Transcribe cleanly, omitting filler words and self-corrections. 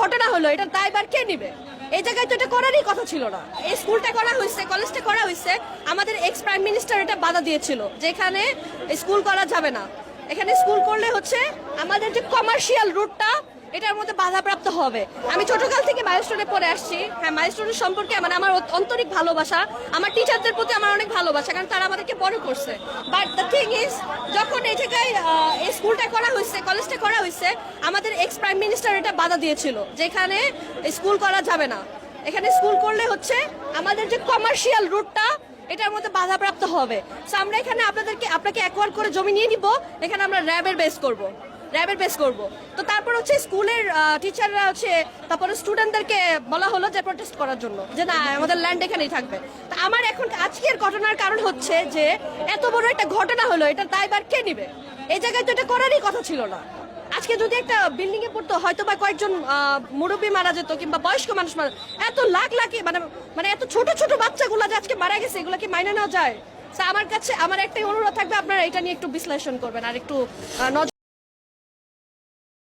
ঘটনা হলো, এটার দায়ভার কে নিবে? এই জায়গায় তো এটা করারই কথা ছিল না। এই স্কুলটা করা হয়েছে, কলেজটা করা হয়েছে, আমাদের এক্স প্রাইম মিনিস্টার এটা বাধা দিয়েছিল যেখানে স্কুল করা যাবে না। এখানে স্কুল করলে হচ্ছে আমাদের যে কমার্শিয়াল রুটটা এটার মধ্যে বাধাপ্রাপ্ত হবে। আমি ছোটকাল থেকে মাইলস্টোনে পড়ে আসছি। হ্যাঁ, মাইলস্টোনের সম্পর্কে মানে আমার আন্তরিক ভালোবাসা, আমার টিচারদের প্রতি আমার অনেক ভালোবাসা, কারণ তারা আমাদেরকে বড় করছে। বাট দ্য থিং ইজ, যখন এই জায়গায় এই স্কুলটা করা হয়েছে, কলেজটা করা হয়েছে, আমাদের এক্স প্রাইম মিনিস্টার এটা বাধা দিয়েছিল যেখানে স্কুল করা যাবে না। এখানে স্কুল করলে হচ্ছে আমাদের যে কমার্শিয়াল রুটটা এটার মধ্যে বাধাপ্রাপ্ত হবে। সো আমরা এখানে আপনাকে অ্যাকোয়ার করে জমি নিয়ে নিব, এখানে আমরা র্যাবের বেস করব। তো তারপর হচ্ছে স্কুলের টিচাররা হচ্ছে তারপরে স্টুডেন্টদেরকে বলা হলো যে প্রোটেস্ট করার জন্য, যে না আমাদের ল্যান্ড এখানেই থাকবে। তো আমার এখন আজকের ঘটনার কারণ হচ্ছে যে এত বড় একটা ঘটনা হলো, এটার দায়ভার কে নিবে? এই জায়গায় তো এটা করারই কথা ছিল না। আজকে যদি একটা বিল্ডিং এ পড়তো, হয়তো বা কয়েকজন মুরব্বী মারা যেত কিংবা বয়স্ক মানুষ মারা, এত লাখ মানে এত ছোট ছোট বাচ্চাগুলো যে আজকে মারা গেছে, এগুলো কি মাইনে নেওয়া যায়? আমার কাছে আমার একটাই অনুরোধ থাকবে, আপনারা এটা নিয়ে একটু বিশ্লেষণ করবেন আর একটু নজর